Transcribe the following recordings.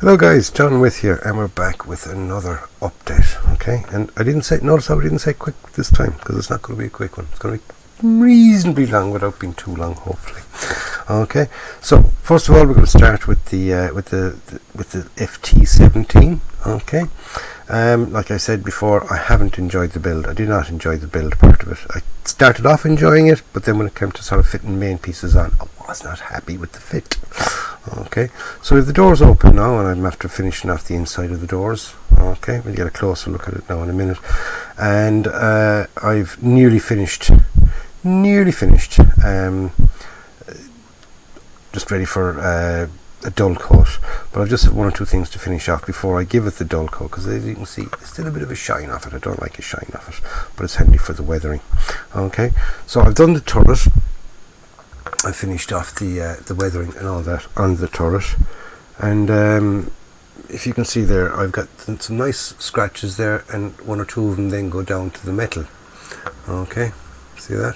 Hello guys, John with you, and we're back with another update. Okay, and notice how I didn't say quick this time, because it's not going to be a quick one. It's going to be reasonably long without being too long, hopefully. Okay, so first of all, we're going to start with the FT17. Okay, like I said before, I haven't enjoyed the build. I did not enjoy the build part of it. I started off enjoying it, but then when it came to sort of fitting main pieces on, I was not happy with the fit. Okay, so we have the doors open now, and I'm after finishing off the inside of the doors. Okay, we'll get a closer look at it now in a minute. And I've nearly finished. Just ready for a dull coat, but I've just have one or two things to finish off before I give it the dull coat, because as you can see, there's still a bit of a shine off it. I don't like a shine off it, but it's handy for the weathering. Okay, so I've done the turret. I finished off the weathering and all that on the turret, and if you can see there, I've got some nice scratches there, and one or two of them then go down to the metal. Okay, see that?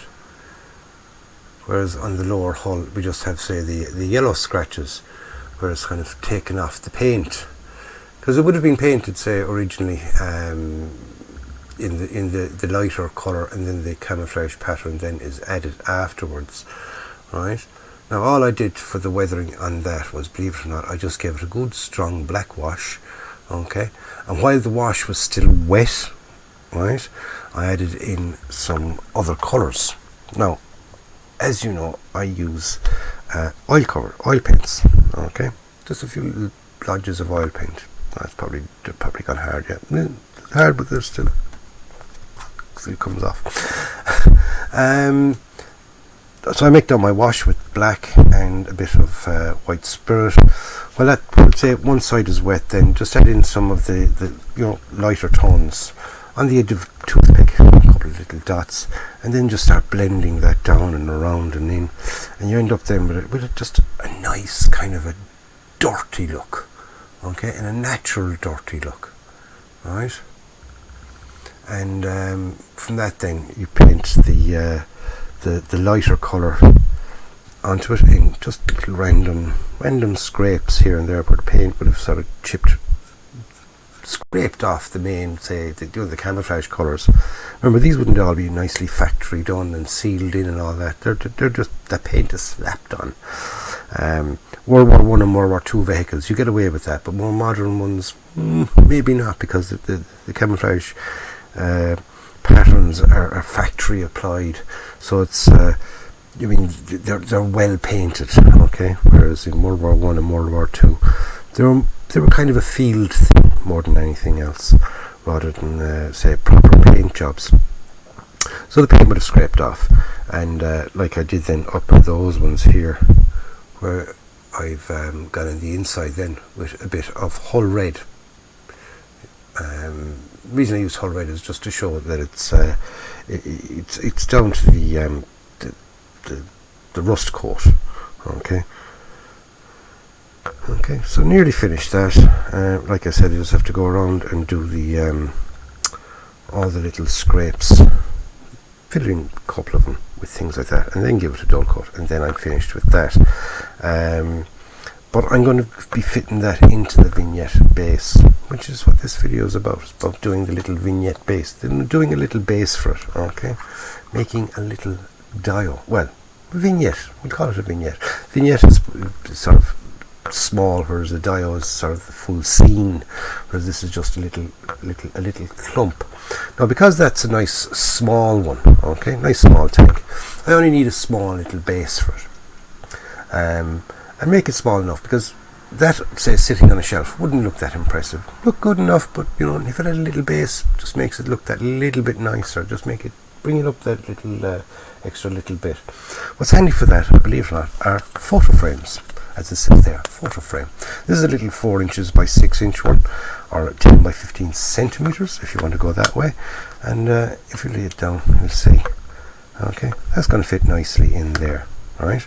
Whereas on the lower hull we just have, say, the yellow scratches where it's kind of taken off the paint, because it would have been painted, say, originally in the lighter colour, and then the camouflage pattern then is added afterwards. Right, now all I did for the weathering on that was, believe it or not, I just gave it a good strong black wash. Okay, and while the wash was still wet, right, I added in some other colours. Now, as you know, I use oil paints. Okay, just a few little blotches of oil paint. They're probably gone hard yet. Hard, but they're still comes off. So I mixed up my wash with black and a bit of white spirit. Well, that, let's say one side is wet, then just add in some of the lighter tones on the edge of a toothpick, a couple of little dots, and then just start blending that down and around and in, and you end up then with just a nice kind of a dirty look. Okay, and a natural dirty look, right? And from that then you paint the lighter colour onto it in just little random scrapes here and there, where the paint would have sort of scraped off the main, say, the camouflage colours. Remember, these wouldn't all be nicely factory done and sealed in and all that. They're just, the paint is slapped on. World War I and World War II vehicles, you get away with that, but more modern ones, maybe not, because the camouflage patterns are factory applied, so it's they're well painted. Okay, whereas in World War I and World War II, they were kind of a field thing more than anything else, rather than say proper paint jobs. So the paint would have scraped off, and like I did then up on those ones here, where I've gone in the inside then with a bit of hull red. The reason I use hull red is just to show that it's down to the rust coat. Okay, so nearly finished that. Like I said, you just have to go around and do the all the little scrapes, fill in a couple of them with things like that, and then give it a dull coat, and then I'm finished with that. But I'm going to be fitting that into the vignette base, which is what this video is about. It's about doing the little vignette base, then doing a little base for it. Okay, making a little dial. Well, vignette. We'll call it a vignette. Vignette is sort of small, whereas the dial is sort of the full scene, whereas this is just a little clump. Now, because that's a nice small one, okay, nice small tank, I only need a small little base for it. And make it small enough, because that, say, sitting on a shelf wouldn't look that impressive. Look good enough, but if it had a little base, just makes it look that little bit nicer. Just bring it up that little extra little bit. What's handy for that, believe it or not, are photo frames. As it says there, photo frame. This is a little 4 inches by 6 inch one, or 10 by 15 centimeters if you want to go that way. And if you lay it down, you'll see. Okay, that's going to fit nicely in there. Right.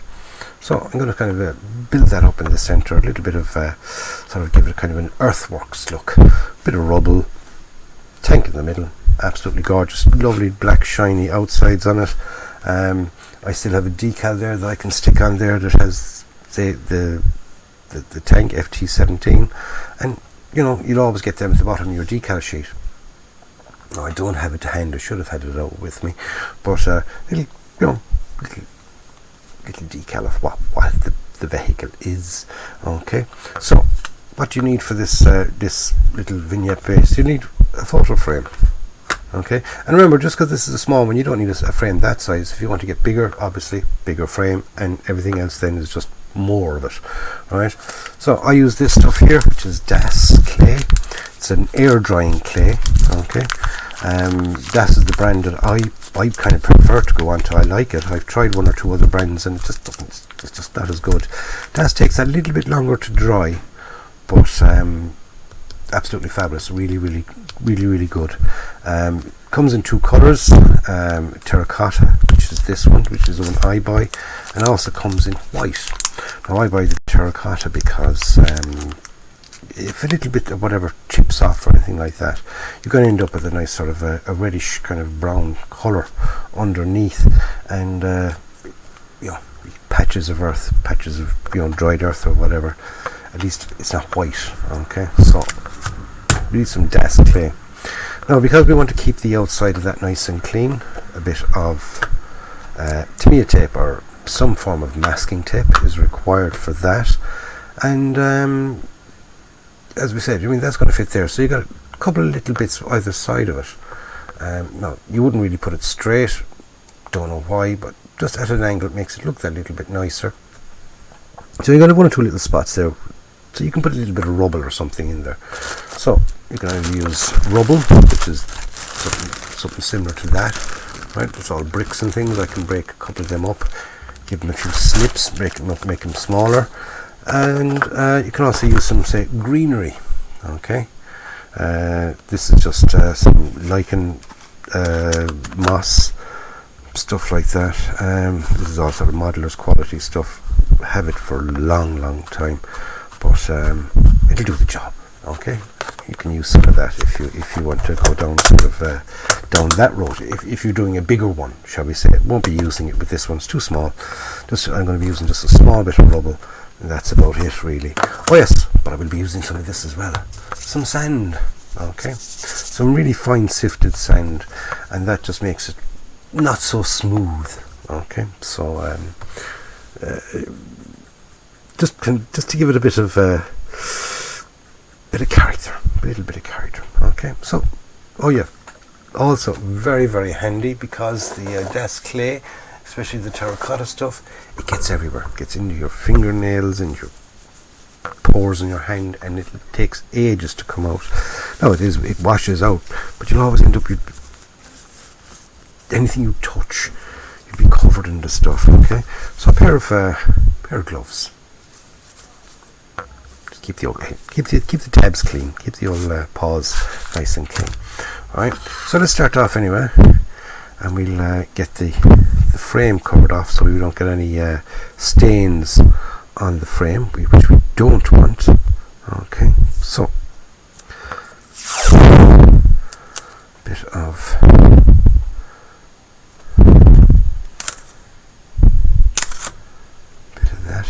So I'm going to kind of build that up in the centre, a little bit of sort of give it kind of an earthworks look, bit of rubble, tank in the middle, absolutely gorgeous, lovely black shiny outsides on it. I still have a decal there that I can stick on there that has the the tank FT17, and you know, you'll always get them at the bottom of your decal sheet. Now, I don't have it to hand. I should have had it out with me, but little, you know, little decal of what the vehicle is. Okay, so what you need for this this little vignette base, you need a photo frame. Okay, and remember, just because this is a small one, you don't need a frame that size. If you want to get bigger, obviously bigger frame, and everything else then is just more of it. Alright, so I use this stuff here, which is Das clay. It's an air drying clay. Okay, Das is the brand that I kind of prefer to go on to. I like it. I've tried one or two other brands and it's just not as good. Das takes a little bit longer to dry, but absolutely fabulous. Really good. Comes in two colors, terracotta, which is this one, which is the one I buy, and also comes in white. Now I buy the terracotta because if a little bit of whatever chips off or anything like that, you're going to end up with a nice sort of a reddish kind of brown color underneath, and you know, patches of earth, patches of, you know, dried earth or whatever. At least it's not white. Okay, so we need some Das clay. Now, because we want to keep the outside of that nice and clean, a bit of Tamiya tape or some form of masking tape is required for that. And as we said, I mean, that's going to fit there. So you got a couple of little bits either side of it. Now, you wouldn't really put it straight. Don't know why, but just at an angle it makes it look that little bit nicer. So you're going to have one or two little spots there. So you can put a little bit of rubble or something in there. So you can either use rubble, which is something similar to that, right? It's all bricks and things. I can break a couple of them up, give them a few snips, break them up, make them smaller, and you can also use some, say, greenery. Okay, this is just some lichen, moss, stuff like that. This is all sort of modeller's quality stuff. Have it for a long time, but it'll do the job. Okay, you can use some of that if you want to go down sort of down that road. If you're doing a bigger one, shall we say, won't be using it with this one. It's too small. I'm going to be using just a small bit of rubble, and that's about it really. Oh yes, but I will be using some of this as well. Some sand. Okay, some really fine sifted sand, and that just makes it not so smooth. Okay, so just to give it a bit of character, a little bit of character. Okay, so oh yeah, also very handy, because the Das clay, especially the terracotta stuff, it gets everywhere. It gets into your fingernails and your pores in your hand, and it takes ages to come out. Now it washes out, but you'll always end up with anything you touch, you'll be covered in the stuff. Okay, so a pair of gloves. Keep the tabs clean, keep the old paws nice and clean. Alright, so let's start off anyway, and we'll get the frame covered off so we don't get any stains on the frame, which we don't want. Okay, so bit of that.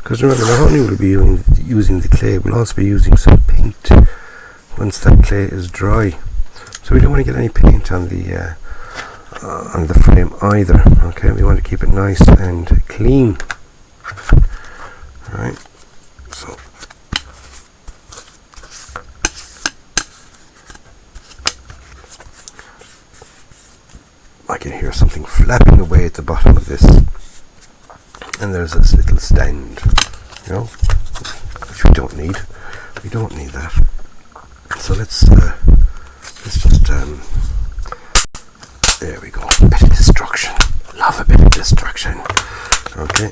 Because remember, not only will we be using the clay, we'll also be using some paint once that clay is dry. So we don't want to get any paint on the frame either. Okay, we want to keep it nice and clean. All right, so I can hear something flapping away at the bottom of this. And there's this little stand, you know, which we don't need. We don't need that. So let's just there we go. Bit of destruction. love a bit of distraction. Okay.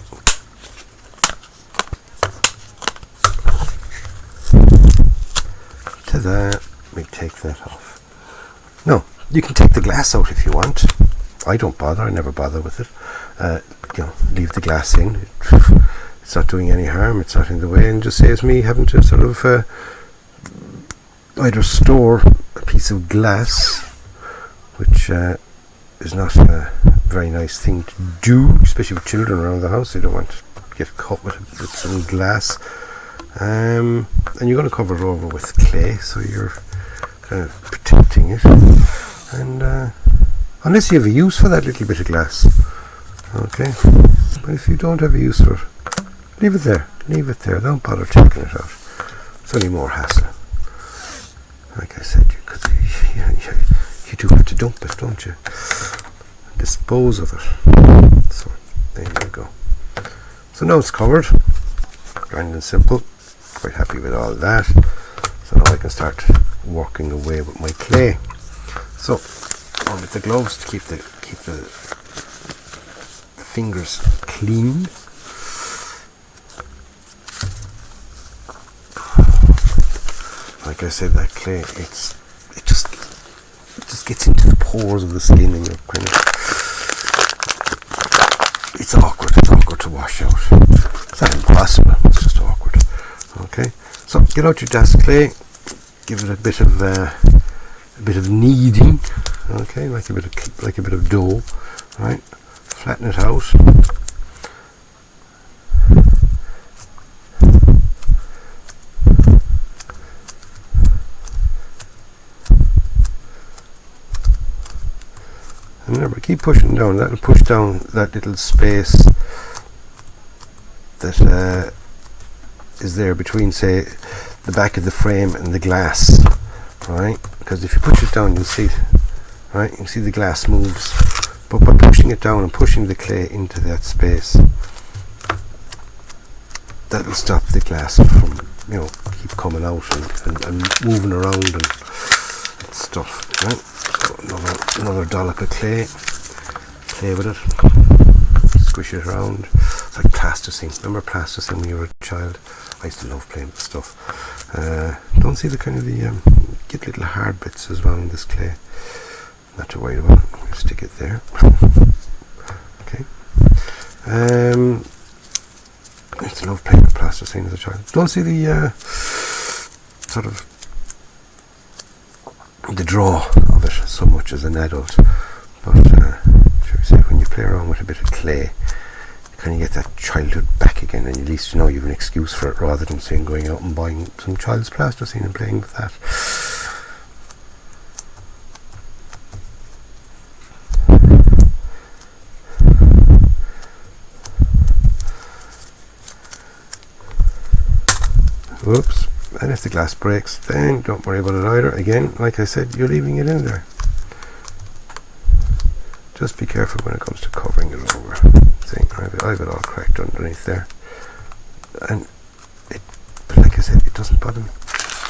To that, we take that off. No, you can take the glass out if you want. I don't bother. I never bother with it. Leave the glass in. It's not doing any harm. It's not in the way, and just saves me having to sort of either store a piece of glass, which is not a very nice thing to do, especially with children around the house. They don't want to get caught with some glass. And you're going to cover it over with clay, so you're kind of protecting it. And unless you have a use for that little bit of glass, okay. But if you don't have a use for it, leave it there. Leave it there. Don't bother taking it out. It's only more hassle. Like I said, you do have to dump it, don't you? Dispose of it. So there you go. So now it's covered. Grand and simple. Quite happy with all that. So now I can start working away with my clay. So on with the gloves to keep the fingers clean. Like I said, that clay, it just gets into the pores of the skin, and you're kind of, it's awkward to wash out. It's not impossible, it's just awkward. Okay, so get out your Das clay, give it a bit of kneading. Okay, like a bit of dough, right? Flatten it out. And remember, keep pushing down. That'll push down that little space that is there between, say, the back of the frame and the glass, right? Because if you push it down, you'll see, right? You can see the glass moves. But by pushing it down and pushing the clay into that space, that'll stop the glass from, keep coming out and moving around and stuff, right? So another dollop of clay. Play with it. Squish it around. It's like plasticine. Remember plasticine when you were a child? I used to love playing with stuff. Don't see the kind of get little hard bits as well in this clay. Not too worried about it. I'm going to stick it there. Okay. I used to love playing with plasticine as a child. Don't see the sort of the draw of it so much as an adult, but shall we say, when you play around with a bit of clay, you kind of get that childhood back again, and at least you have an excuse for it, rather than saying going out and buying some child's plasticine and playing with that. Whoops. And if the glass breaks, then don't worry about it either. Again, like I said, you're leaving it in there. Just be careful when it comes to covering it over. See, I've it all cracked underneath there. And but like I said, it doesn't bother me.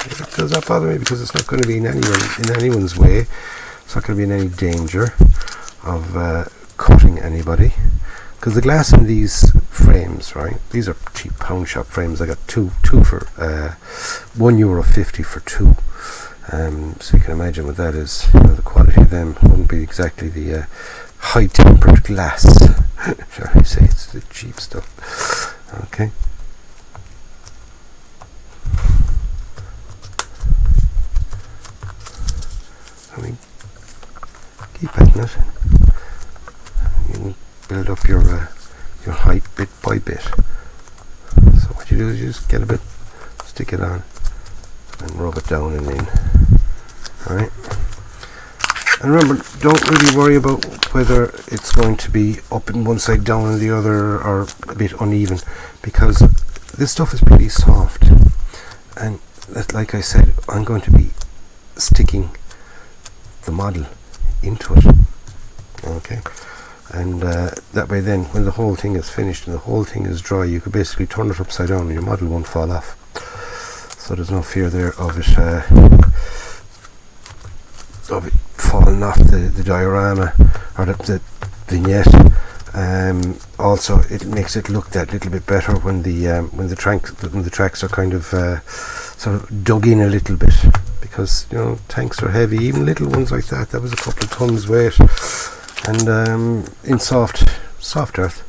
It does not bother me because it's not going to be in anyone's way. It's not going to be in any danger of cutting anybody. Because the glass in these frames, right? These are cheap pound shop frames. I got two for €1.50 for two. So you can imagine what that is. The quality of them wouldn't be exactly the high tempered glass. Shall I say? It's the cheap stuff. Okay. I mean, keep adding it. You can build up your height bit by bit. So what you do is you just get a bit, stick it on, and rub it down and in. Alright. And remember, don't really worry about whether it's going to be up in one side, down in the other, or a bit uneven, because this stuff is pretty soft. And that, like I said, I'm going to be sticking the model into it. Okay. And that way then, when the whole thing is finished and the whole thing is dry, you could basically turn it upside down and your model won't fall off. So there's no fear there of it falling off the diorama or the vignette Also, it makes it look that little bit better when the tracks are kind of sort of dug in a little bit, because you know tanks are heavy, even little ones like that. That was a couple of tons weight, and in soft earth,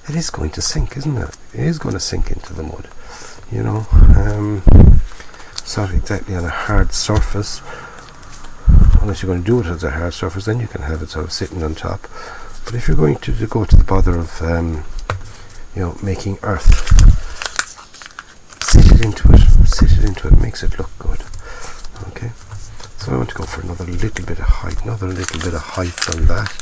it is going to sink, isn't it? It is going to sink into the mud, you know. It's not exactly on a hard surface, unless you're going to do it as a hard surface, then you can have it sort of sitting on top. But if you're going to go to the bother of you know, making earth, sit it into it, makes it look good. Okay, so I want to go for another little bit of height on that.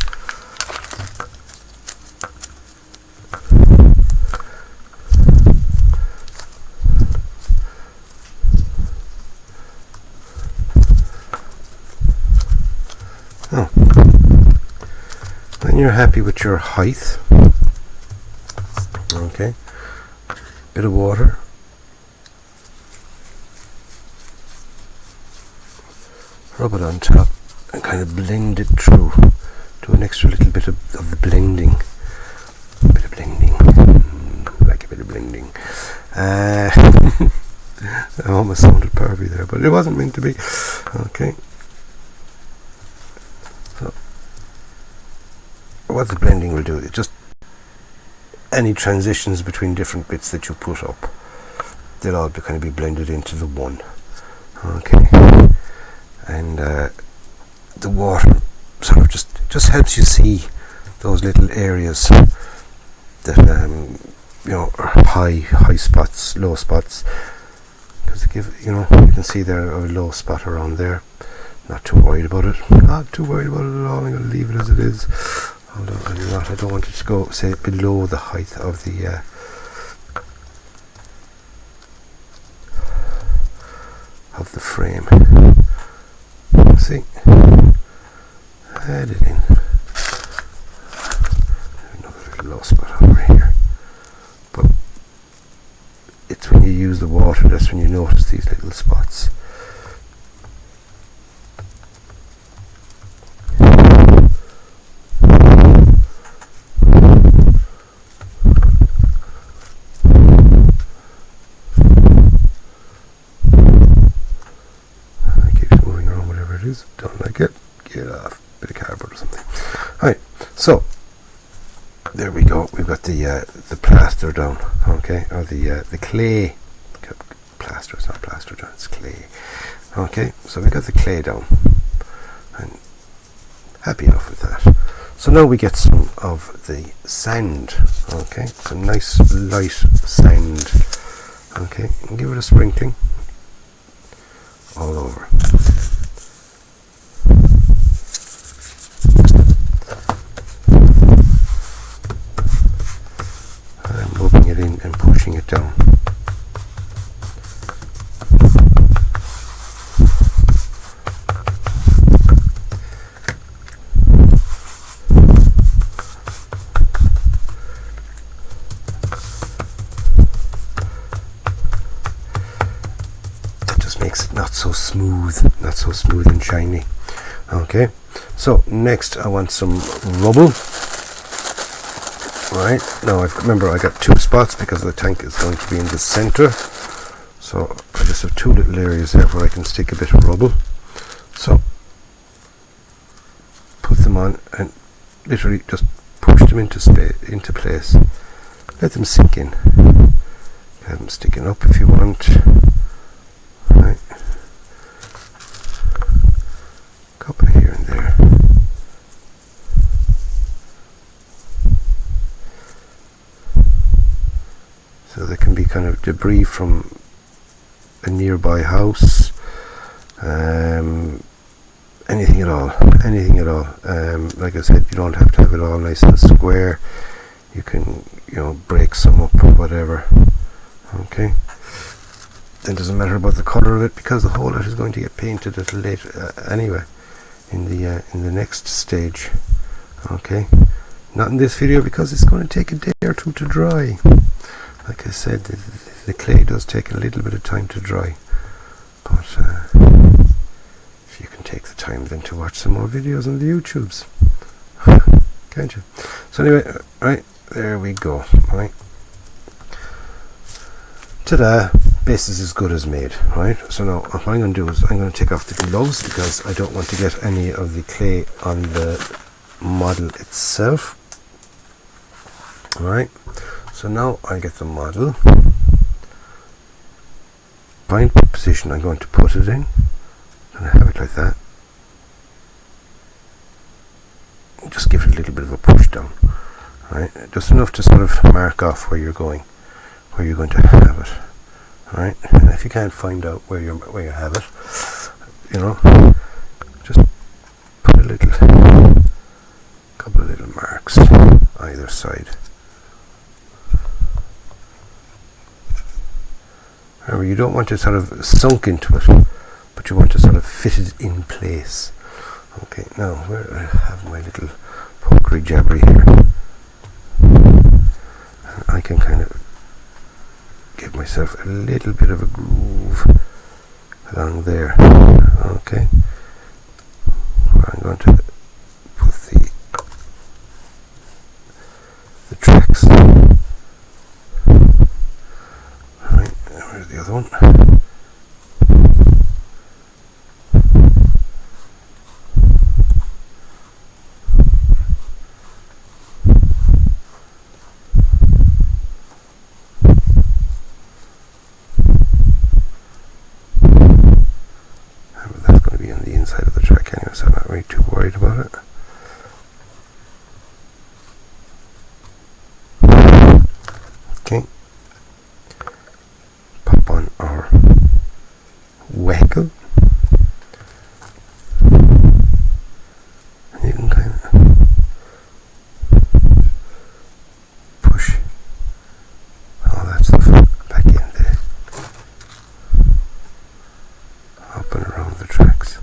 When you're happy with your height, okay, bit of water, rub it on top and kind of blend it through. Do an extra little bit of the blending, like a bit of blending. I almost sounded pervy there, but it wasn't meant to be. Okay. What the blending will do, it just any transitions between different bits that you put up, they'll all kind of be blended into the one. Okay, and the water sort of just helps you see those little areas that you know, are high spots, low spots, because you know, you can see there a low spot around there. Not too worried about it. Not too worried about it at all. I'm going to leave it as it is. Although I don't want it to go, say, below the height of the frame. See, add it in. Another little low spot over here. But it's when you use the water, that's when you notice these little spots. Don't like it, get off, bit of cardboard or something. Alright, so there we go, we've got the plaster down, okay, or the clay plaster. It's not plaster, John, it's clay. Okay, so we got the clay down, and happy enough with that. So now we get some of the sand, okay, some nice light sand, okay, and give it a sprinkling all over. It in and pushing it down. That just makes it not so smooth and shiny. Okay, so next I want some rubble. Right, now remember I got two spots because the tank is going to be in the center, so I just have two little areas there where I can stick a bit of rubble. So put them on and literally just push them into place. Let them sink in. Have them sticking up if you want. Right, a couple here and there. So there can be kind of debris from a nearby house, anything at all. Like I said, you don't have to have it all nice and square. You can, you know, break some up or whatever. Okay. Then it doesn't matter about the colour of it, because the whole lot is going to get painted at a later anyway, in the next stage. Okay. Not in this video, because it's going to take a day or two to dry. Like I said, the clay does take a little bit of time to dry, but if you can take the time then to watch some more videos on the YouTubes, can't you? So anyway, right, there we go. Right, ta-da, base is as good as made. Right, so now what I'm going to do is I'm going to take off the gloves because I don't want to get any of the clay on the model itself. Right, so now I get the model, find the position I'm going to put it in, and I have it like that. Just give it a little bit of a push down, right? Just enough to sort of mark off where you're going, where you're going to have it, right? And if you can't find out where you have it, you know, just put a couple of little marks either side. Remember, you don't want to sort of sunk into it, but you want to sort of fit it in place. Okay, now where I have my little pokery jabbery here, and I can kind of give myself a little bit of a groove along there. Okay, where I'm going to put the tracks. Right, where's the other one? Inside of the track anyway, so I'm not really too worried about it. Okay, pop on our vehicle. You can kind of push all that stuff back in there, up and around the tracks.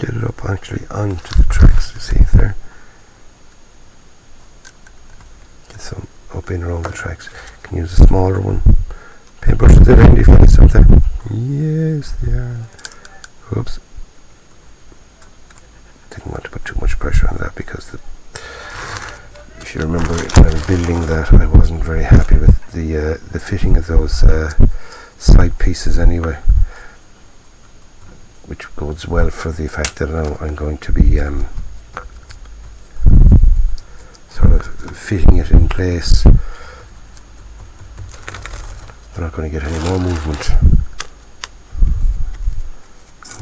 Get it up actually onto the tracks, you see there. Get some up in around the tracks. You can use a smaller one. Paintbrushes are handy if you need something. Yes, they are. Oops. Didn't want to put too much pressure on that because if you remember when I was building that, I wasn't very happy with the fitting of those side pieces anyway, which goes well for the fact that now I'm going to be sort of fitting it in place. We're not going to get any more movement.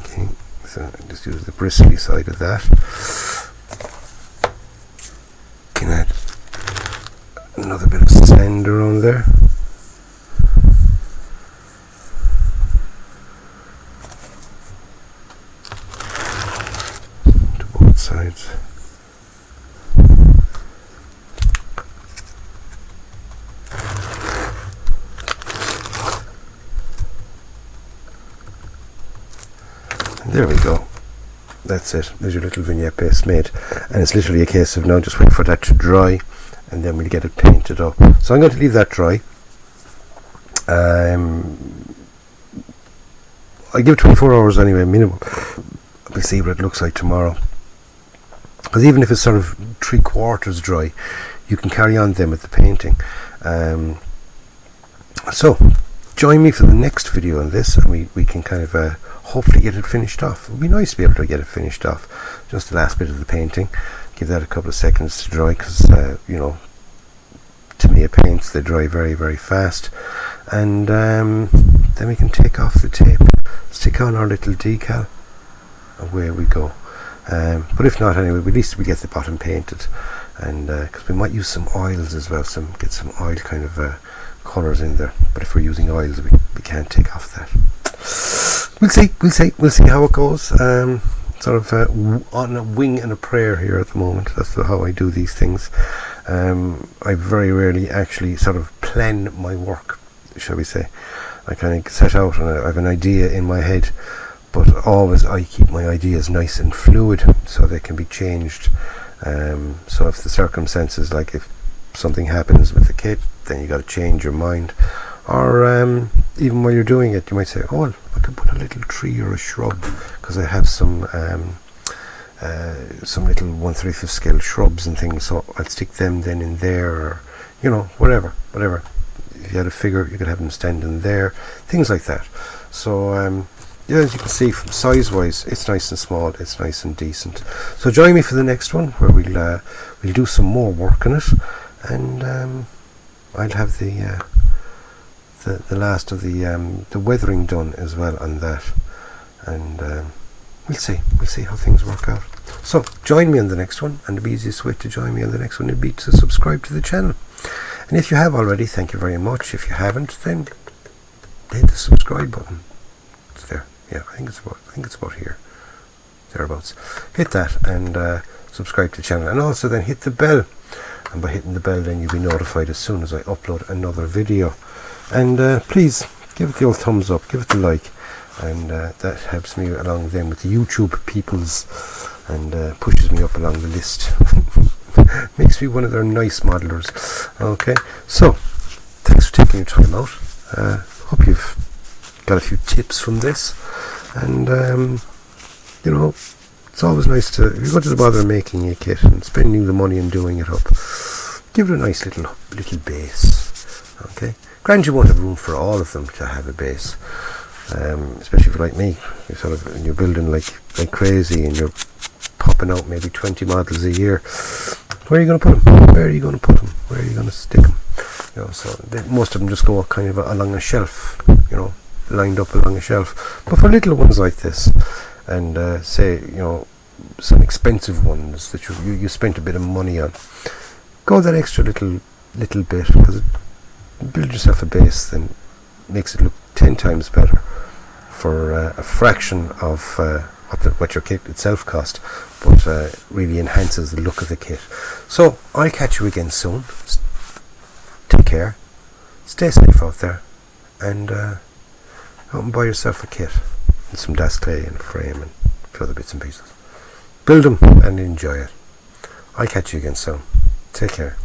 Okay, so I just use the bristly side of that. Can add another bit of sand around there. To both sides. There we go. That's it. There's your little vignette base made, and it's literally a case of now just wait for that to dry, and then we'll get it painted up. So I'm going to leave that dry. I give 24 hours anyway, minimum. We'll see what it looks like tomorrow. Because even if it's sort of 3/4 dry, you can carry on then with the painting. So join me for the next video on this, and we can kind of hopefully get it finished off. It would be nice to be able to get it finished off. Just the last bit of the painting. Give that a couple of seconds to dry, because you know, Tamiya paints, they dry very, very fast. And then we can take off the tape, stick on our little decal, and away we go. But if not, anyway, at least we get the bottom painted, and because we might use some oils as well, get some oil kind of colours in there. But if we're using oils, we can't take off that. We'll see how it goes. Sort of on a wing and a prayer here at the moment. That's how I do these things. I very rarely actually sort of plan my work, shall we say. I kind of set out and I have an idea in my head, but always I keep my ideas nice and fluid so they can be changed. So if the circumstances, like if something happens with the kit, then you got to change your mind. Or even while you're doing it, you might say, oh, well, I could put a little tree or a shrub, because I have some little 1/3 scale shrubs and things, so I'll stick them then in there, or, you know, whatever. If you had a figure, you could have them standing there, things like that. So yeah, as you can see, from size wise, it's nice and small, it's nice and decent. So join me for the next one, where we'll do some more work on it, and I'll have the last of the weathering done as well on that, and we'll see how things work out. So join me on the next one, and the easiest way to join me on the next one would be to subscribe to the channel. And if you have already, thank you very much. If you haven't, then hit the subscribe button. It's there. Yeah, I think it's about here, thereabouts. Hit that and subscribe to the channel, and also then hit the bell. And by hitting the bell, then you'll be notified as soon as I upload another video. And please give it the old thumbs up, give it the like, and that helps me along then with the YouTube peoples, and pushes me up along the list. Makes me one of their nice modelers. Okay, so thanks for taking your time out. Hope you've got a few tips from this, and you know, it's always nice to, if you go to the bother of making a kit and spending the money and doing it up, give it a nice little base. Okay, granted, you won't have room for all of them to have a base, especially if you're like me, you're building like crazy, and you're popping out maybe 20 models a year. Where are you going to put them? Where are you going to put them? Where are you going to stick them? You know, so most of them just go kind of along a shelf, you know, lined up along a shelf. But for little ones like this, and say, you know, some expensive ones that you spent a bit of money on, go that extra little bit, because build yourself a base, then makes it look 10 times better for a fraction of what your kit itself cost, but really enhances the look of the kit. So I'll catch you again soon. Take care, stay safe out there, and go and buy yourself a kit and some das clay and a frame and a few other bits and pieces. Build them and enjoy it. I'll catch you again soon. Take care.